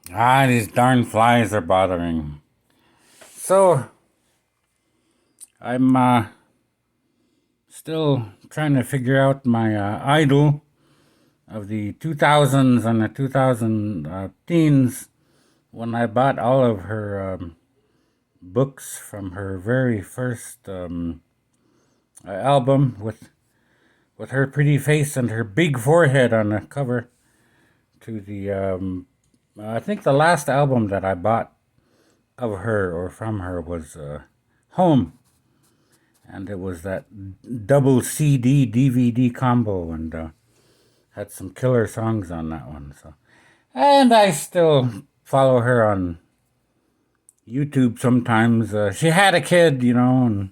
These darn flies are bothering. So, I'm still trying to figure out my idol of the 2000s and the 2000 teens when I bought all of her books from her very first album with her pretty face and her big forehead on the cover to the I think the last album that I bought of her or from her was Home, and it was that double CD DVD combo, and had some killer songs on that one. So, and I still follow her on YouTube sometimes. She had a kid, and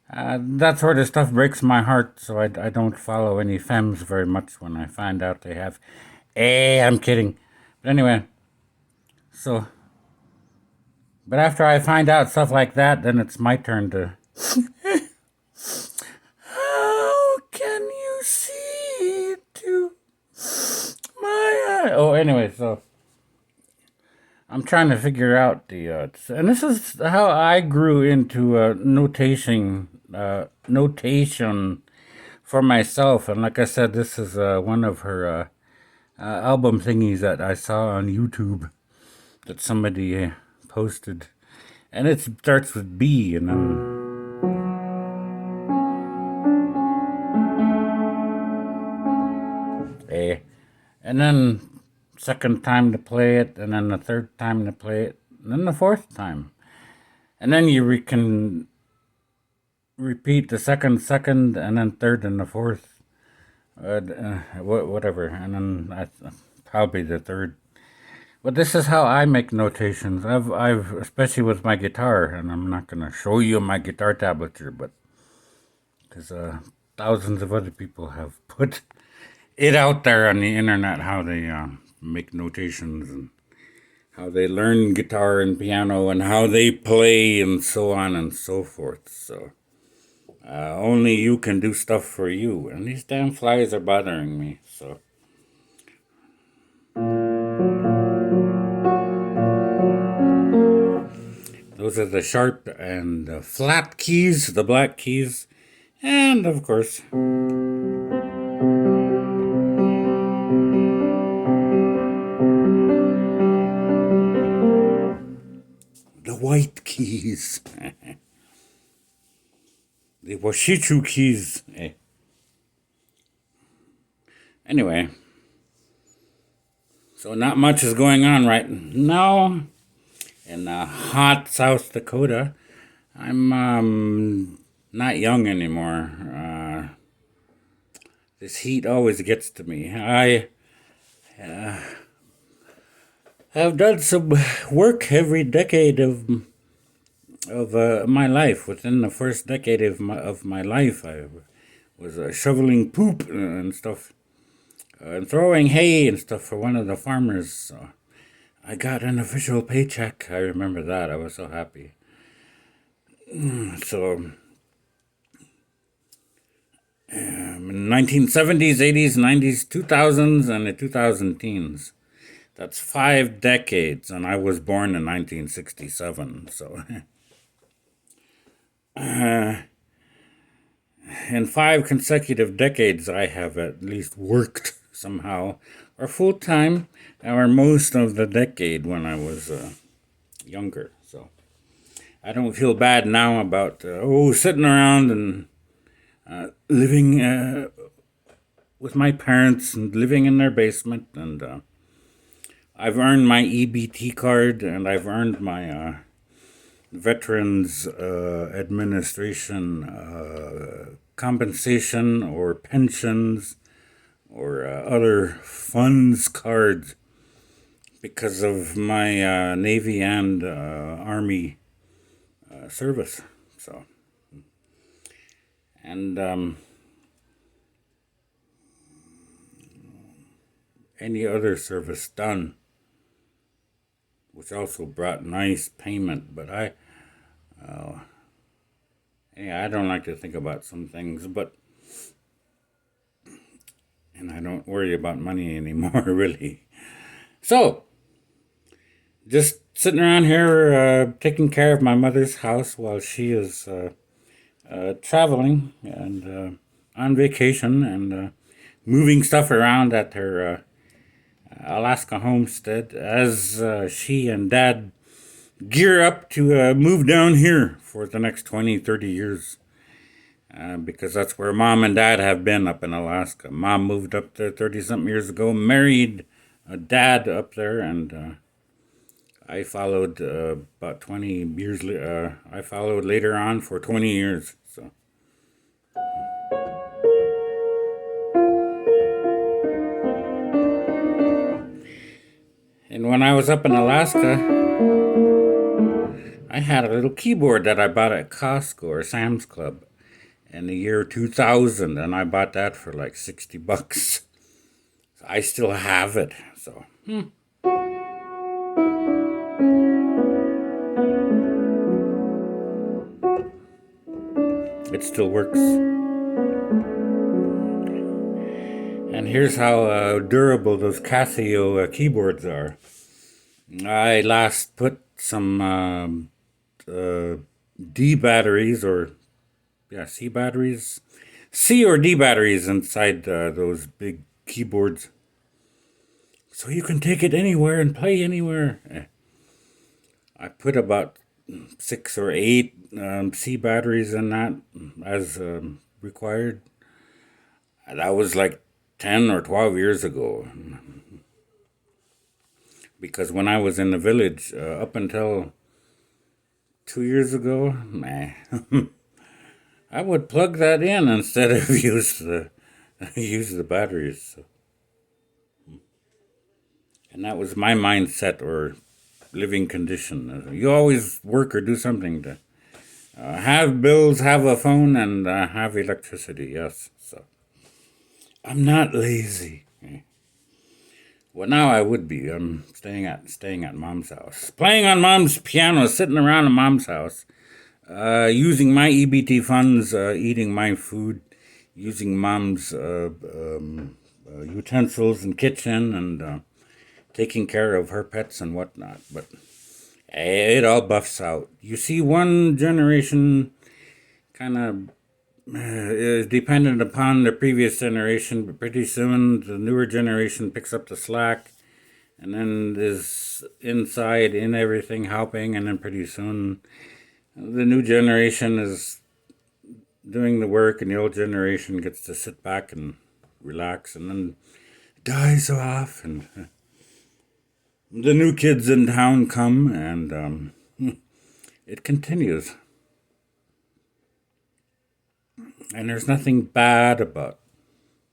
that sort of stuff breaks my heart. So I don't follow any femmes very much when I find out they have. I'm kidding, but anyway. So, but after I find out stuff like that, then it's my turn to. How can you see to my eye? Oh, anyway, so I'm trying to figure out and this is how I grew into notation for myself. And like I said, this is one of her album thingies that I saw on YouTube that somebody posted, and it starts with B, and then A, and then second time to play it, and then the third time to play it, and then the fourth time, and then you can repeat the second, and then third and the fourth, whatever, and then probably the third. But this is how I make notations. I've especially with my guitar, and I'm not gonna show you my guitar tablature, but because thousands of other people have put it out there on the internet how they make notations and how they learn guitar and piano and how they play and so on and so forth. So only you can do stuff for you, and these damn flies are bothering me. So those are the sharp and flat keys, the black keys, and of course the white keys, the washichu keys. Anyway, so not much is going on right now in hot South Dakota. I'm not young anymore. This heat always gets to me. I have done some work every decade of my life. Within the first decade of my life, I was shoveling poop and stuff, and throwing hay and stuff for one of the farmers. So I got an official paycheck. I remember that. I was so happy. So in the 1970s, 80s, 90s, 2000s, and the 2000 teens. That's 5 decades, and I was born in 1967. So, in 5 consecutive decades, I have at least worked somehow, or full time, or most of the decade when I was younger. So, I don't feel bad now about sitting around and living with my parents and living in their basement. And I've earned my EBT card, and I've earned my Veterans Administration compensation or pensions or other funds cards because of my Navy and Army service. So, and any other service done, which also brought nice payment. But I don't like to think about some things, and I don't worry about money anymore, really. So, Just sitting around here taking care of my mother's house while she is traveling and on vacation and moving stuff around at her Alaska homestead as she and Dad gear up to move down here for the next 20, 30 years. Because that's where Mom and Dad have been up in Alaska. Mom moved up there 30 something years ago, married a Dad up there, and I followed about 20 years. I followed later on for 20 years. So, and when I was up in Alaska, I had a little keyboard that I bought at Costco or Sam's Club in the year 2000, and I bought that for like $60. I still have it, so it still works. And here's how durable those Casio keyboards are. I last put some D batteries, or yeah, C batteries, C or D batteries inside those big keyboards, so you can take it anywhere and play anywhere. I put about 6 or 8 C batteries in that as required. That was like 10 or 12 years ago. Because when I was in the village, up until 2 years ago, nah, I would plug that in instead of use the batteries. So. And that was my mindset or living condition. You always work or do something to have bills, have a phone, and have electricity. Yes, so I'm not lazy. Well, now I would be. I'm staying at Mom's house, playing on Mom's piano, sitting around at Mom's house, using my EBT funds, eating my food, using Mom's utensils and kitchen, and taking care of her pets and whatnot. But it all buffs out. You see, one generation kind of is dependent upon the previous generation, but pretty soon the newer generation picks up the slack and then is inside in everything helping, and then pretty soon the new generation is doing the work and the old generation gets to sit back and relax and then dies off, and the new kids in town come, and it continues. And there's nothing bad about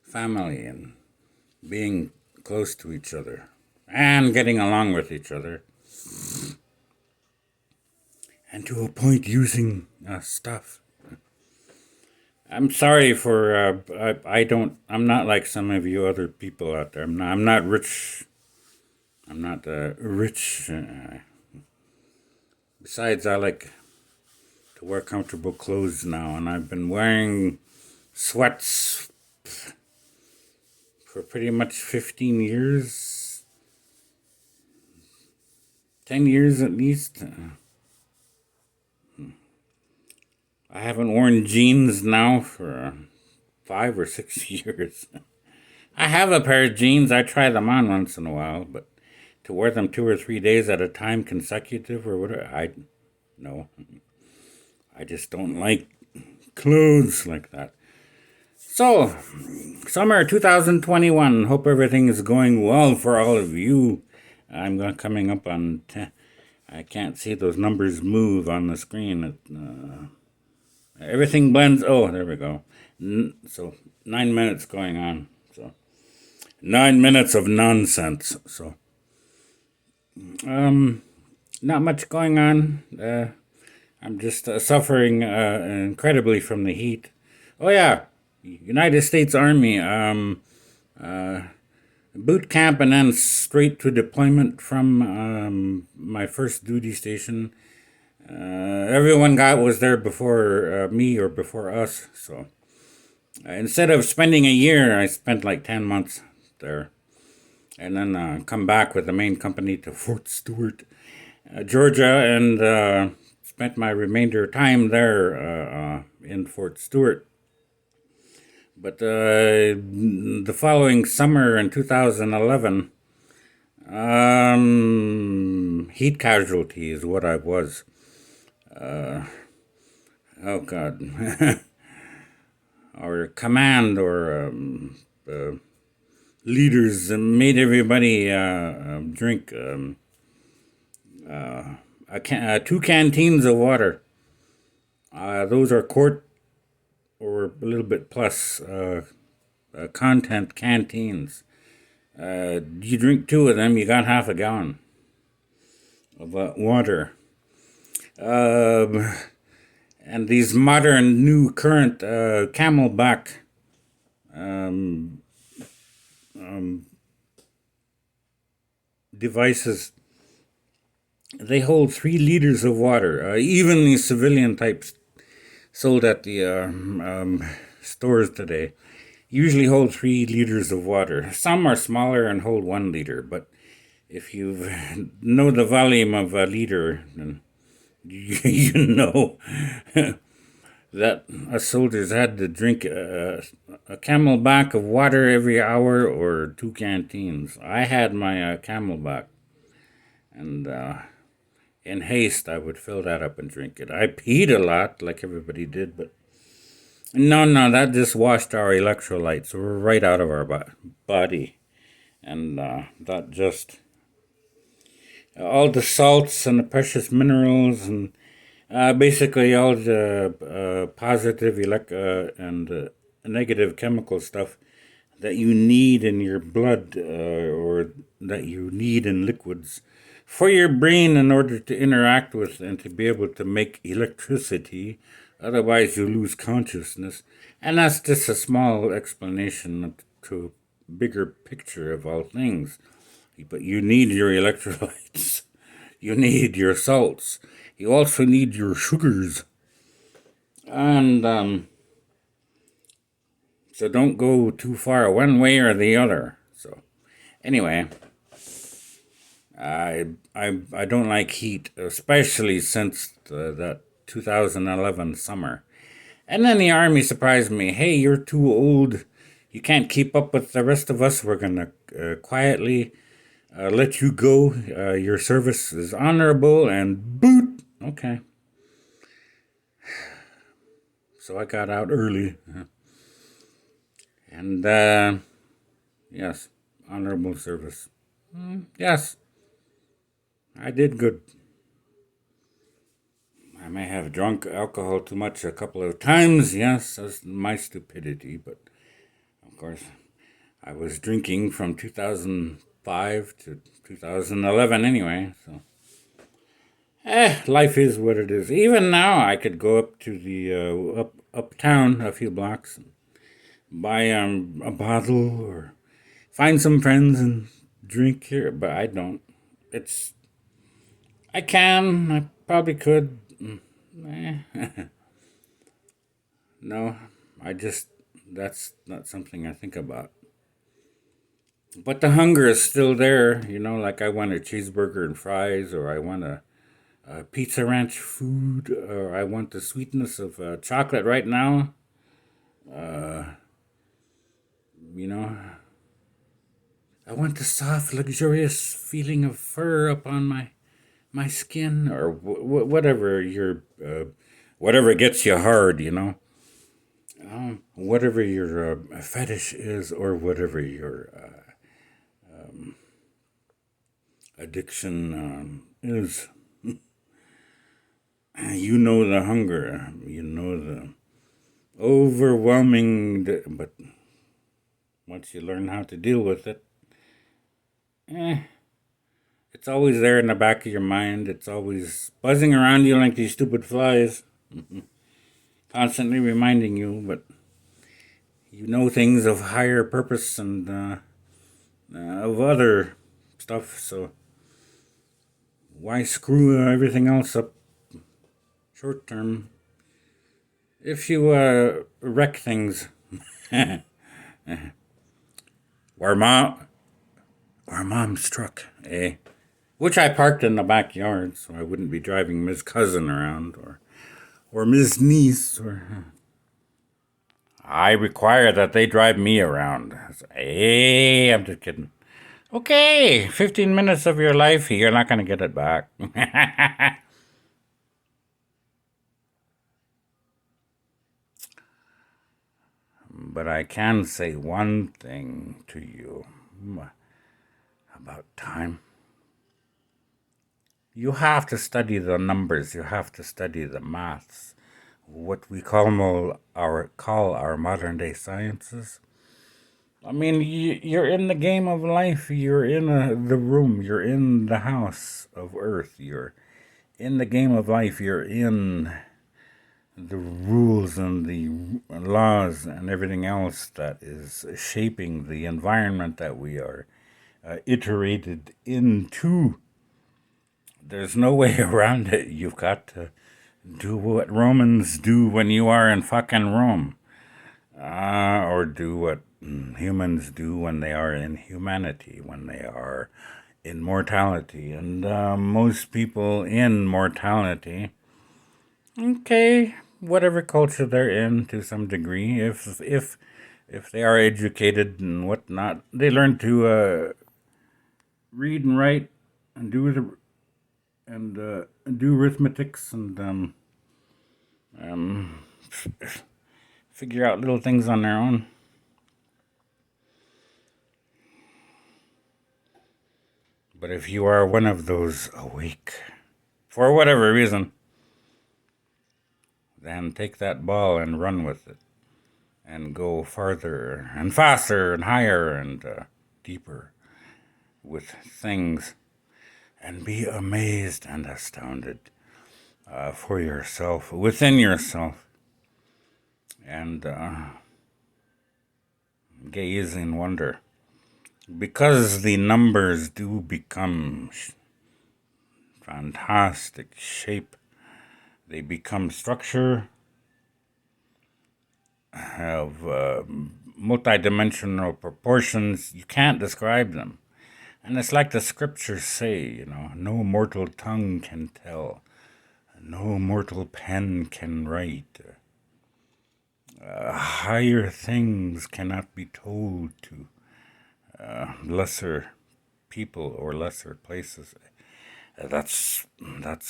family and being close to each other and getting along with each other, and to a point using stuff. I'm sorry for I'm not like some of you other people out there. I'm not rich. I'm not rich. Besides, I like to wear comfortable clothes now, and I've been wearing sweats for pretty much 15 years, 10 years at least. I haven't worn jeans now for 5 or 6 years. I have a pair of jeans. I try them on once in a while, but to wear them 2 or 3 days at a time consecutive or whatever, no. I just don't like clothes like that. So, summer 2021. Hope everything is going well for all of you. I'm coming up on. I can't see those numbers move on the screen. Everything blends. Oh, there we go. So 9 minutes going on. So 9 minutes of nonsense. So not much going on. I'm just suffering incredibly from the heat. Oh yeah, United States Army. Boot camp and then straight to deployment from my first duty station. Everyone was there before me or before us. So instead of spending a year, I spent like 10 months there. and then come back with the main company to Fort Stewart, Georgia, and spent my remainder time there in Fort Stewart. But the following summer in 2011, heat casualty is what I was. Oh God, our command or leaders made everybody drink two canteens of water. Those are quart or a little bit plus content canteens. You drink two of them, you got half a gallon of water. Um and these modern, new, current Camelback devices, they hold 3 liters of water. Even the civilian types sold at the stores today usually hold 3 liters of water. Some are smaller and hold 1 liter, but if you know the volume of a liter, then you know that us soldiers had to drink a Camelback of water every hour or 2 canteens. I had my Camelback, and in haste, I would fill that up and drink it. I peed a lot, like everybody did, but no, that just washed our electrolytes right out of our body, and that just all the salts and the precious minerals and basically all the positive and negative chemical stuff that you need in your blood or that you need in liquids for your brain in order to interact with and to be able to make electricity. Otherwise, you lose consciousness. And that's just a small explanation to a bigger picture of all things. But you need your electrolytes. You need your salts. You also need your sugars. And so don't go too far one way or the other. So anyway, I don't like heat, especially since that 2011 summer. And then the army surprised me. Hey, you're too old. You can't keep up with the rest of us. We're gonna quietly let you go. Your service is honorable and boot. Okay. So I got out early. And yes, honorable service. Yes, I did good. I may have drunk alcohol too much a couple of times. Yes, that's my stupidity. But of course, I was drinking from 2005 to 2011 anyway. So, life is what it is. Even now, I could go up to the uptown a few blocks and buy a bottle or find some friends and drink here, but I don't. It's I can. I probably could. No, I just that's not something I think about. But the hunger is still there, like I want a cheeseburger and fries, or I want a pizza ranch food, or I want the sweetness of chocolate right now. You know, I want the soft, luxurious feeling of fur upon my skin, or whatever gets you hard. Whatever your fetish is, or whatever your addiction is. You know the hunger. You know the overwhelming. But once you learn how to deal with it, it's always there in the back of your mind. It's always buzzing around you like these stupid flies, constantly reminding you. But you know things of higher purpose and of other stuff. So why screw everything else up short term? If you wreck things, Warma, Or Mom's truck, eh? Which I parked in the backyard, so I wouldn't be driving Miss Cousin around, or Miss Niece, or I require that they drive me around. Hey, I'm just kidding. Okay, 15 minutes of your life, you're not going to get it back. But I can say one thing to you about time. You have to study the numbers, you have to study the maths, what we call our modern day sciences. I mean, you're in the game of life. You're in the room. You're in the house of Earth. You're in the game of life. You're in the rules and the laws and everything else that is shaping the environment that we are iterated into. There's no way around it. You've got to do what Romans do when you are in fucking Rome, or do what humans do when they are in humanity, when they are in mortality. And most people in mortality, okay, whatever culture they're in to some degree, if they are educated and whatnot, they learn to read and write and do arithmetics and um, figure out little things on their own. But if you are one of those awake, for whatever reason, then take that ball and run with it and go farther and faster and higher and deeper with things and be amazed and astounded for yourself, within yourself, and gaze in wonder. Because the numbers do become fantastic shape, they become structure, have multidimensional proportions. You can't describe them. And it's like the scriptures say, no mortal tongue can tell, no mortal pen can write. Higher things cannot be told to lesser people or lesser places. That's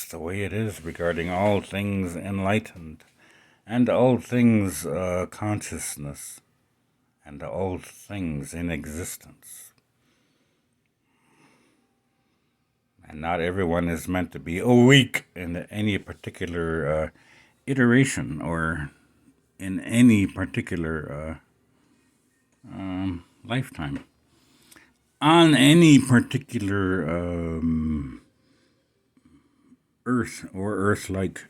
the way it is regarding all things enlightened, and all things consciousness, and all things in existence. And not everyone is meant to be awake in any particular iteration or in any particular lifetime. On any particular Earth or Earth like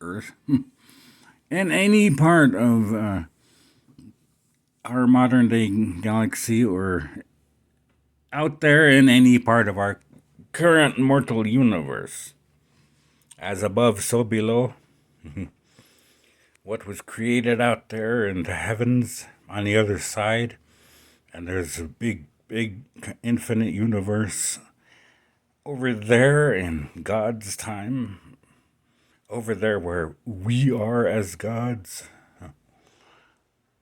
Earth. In any part of our modern day galaxy, or out there in any part of our current mortal universe. As above, so below. What was created out there in the heavens on the other side. And there's a big, big infinite universe over there in God's time. Over there where we are as gods.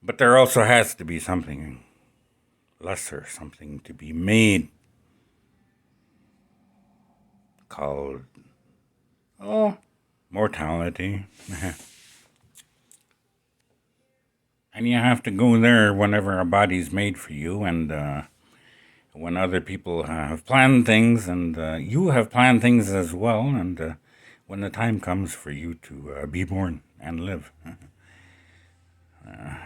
But there also has to be something lesser, something to be made, called, mortality. And you have to go there whenever a body's made for you, and when other people have planned things, and you have planned things as well, and when the time comes for you to be born and live.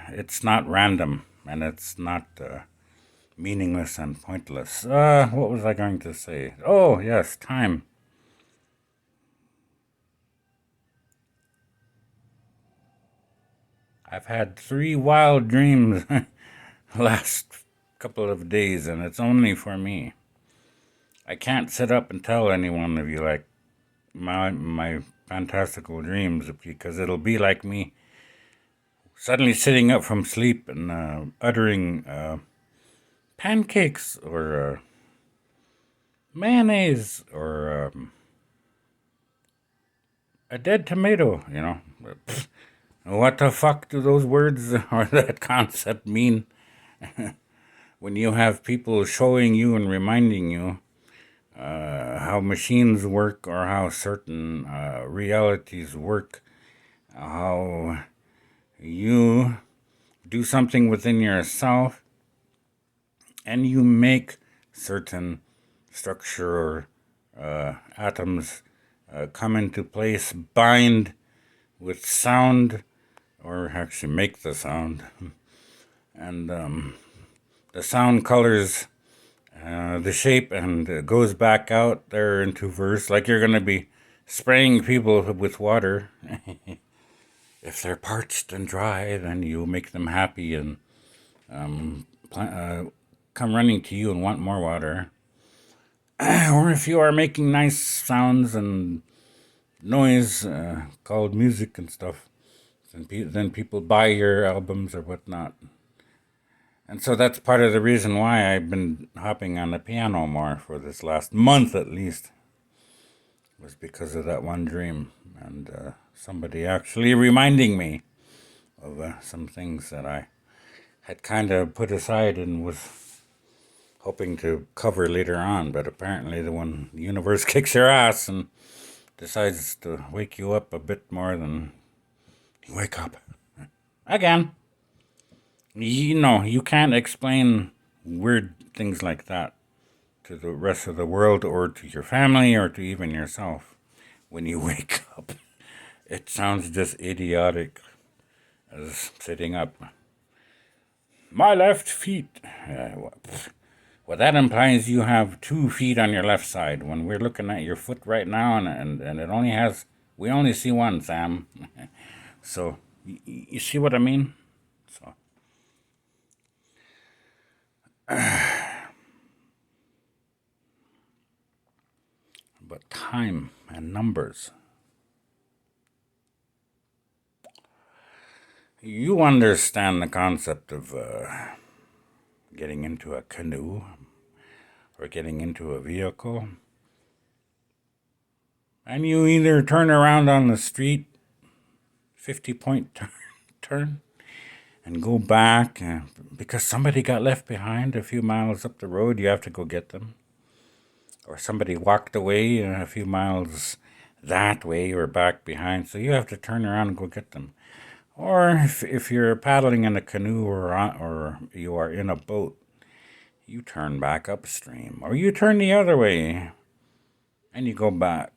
It's not random, and it's not meaningless and pointless. What was I going to say? Oh, yes, time. I've had 3 wild dreams last couple of days, and it's only for me. I can't sit up and tell any one of you like my fantastical dreams, because it'll be like me suddenly sitting up from sleep and uttering pancakes or mayonnaise or a dead tomato, you know. Pfft, what the fuck do those words or that concept mean when you have people showing you and reminding you how machines work or how certain realities work, how you do something within yourself and you make certain structure or atoms come into place, bind with sound, or actually make the sound, and the sound colors the shape and goes back out there into verse, like you're going to be spraying people with water. If they're parched and dry, then you make them happy and come running to you and want more water. Or if you are making nice sounds and noise called music and stuff, then people buy your albums or whatnot. And so that's part of the reason why I've been hopping on the piano more for this last month at least, was because of that one dream and somebody actually reminding me of some things that I had kind of put aside and was hoping to cover later on. But apparently, the universe kicks your ass and decides to wake you up a bit more than you wake up again. You know, you can't explain weird things like that to the rest of the world or to your family or to even yourself when you wake up. It sounds just idiotic as sitting up. My left feet. Well, that implies you have 2 feet on your left side. When we're looking at your foot right now, and it only has, we only see one, Sam. So, you see what I mean? So, but time and numbers. You understand the concept of getting into a canoe or getting into a vehicle, and you either turn around on the street, 50-point turn, and go back because somebody got left behind a few miles up the road. You have to go get them, or somebody walked away a few miles that way or back behind, so you have to turn around and go get them. Or if you're paddling in a canoe or you are in a boat, you turn back upstream, or you turn the other way and you go back.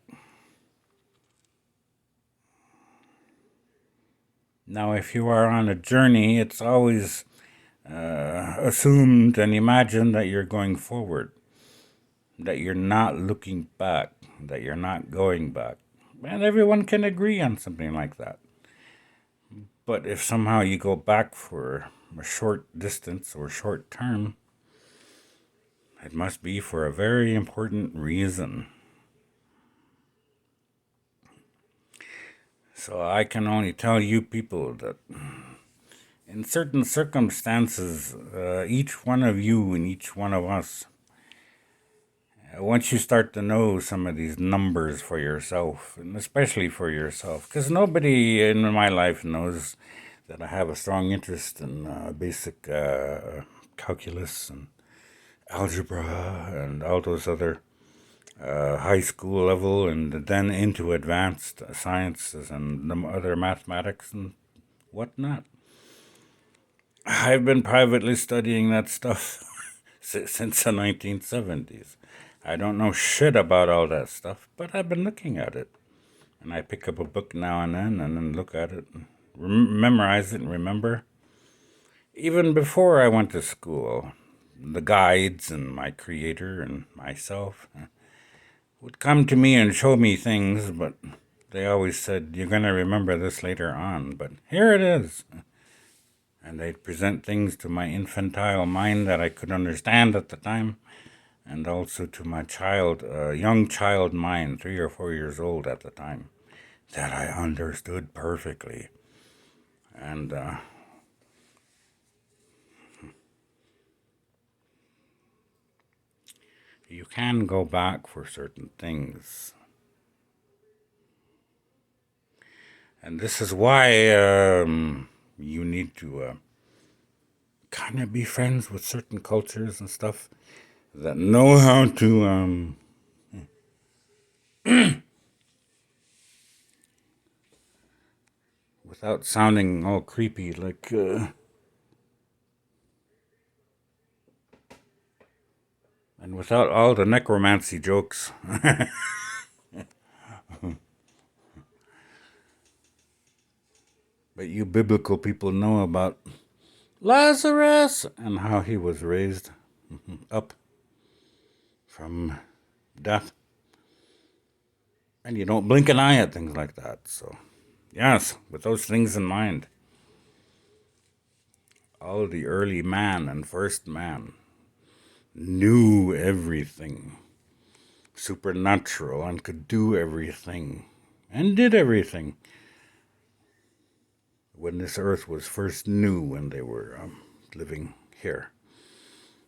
Now, if you are on a journey, it's always assumed and imagined that you're going forward, that you're not looking back, that you're not going back. And everyone can agree on something like that. But if somehow you go back for a short distance or short term, it must be for a very important reason. So I can only tell you people that in certain circumstances, each one of you and each one of us, once you start to know some of these numbers for yourself, and especially for yourself, because nobody in my life knows that I have a strong interest in basic calculus and algebra and all those other high school level and then into advanced sciences and the other mathematics and whatnot. I've been privately studying that stuff since the 1970s. I don't know shit about all that stuff, but I've been looking at it. And I pick up a book now and then look at it, and memorize it, and remember. Even before I went to school, the guides and my creator and myself would come to me and show me things, but they always said, you're going to remember this later on. But here it is. And they'd present things to my infantile mind that I could understand at the time, and also to my young child mind, 3 or 4 years old at the time, that I understood perfectly. And You can go back for certain things. And this is why you need to kind of be friends with certain cultures and stuff that know how to without sounding all creepy, like and without all the necromancy jokes. But you biblical people know about Lazarus and how he was raised up from death. And you don't blink an eye at things like that. So, yes, with those things in mind, all the early man and first man knew everything supernatural and could do everything and did everything when this earth was first new when they were living here.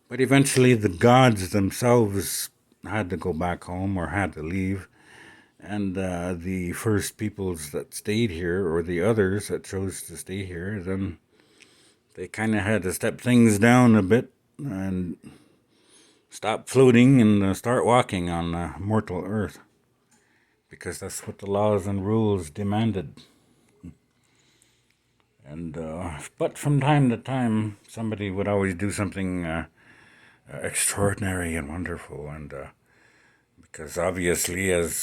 But eventually the gods themselves had to go back home or had to leave. And the first peoples that stayed here, or the others that chose to stay here, then they kind of had to step things down a bit and stop floating and start walking on mortal earth. Because that's what the laws and rules demanded. And but from time to time, somebody would always do something extraordinary and wonderful, and because obviously, as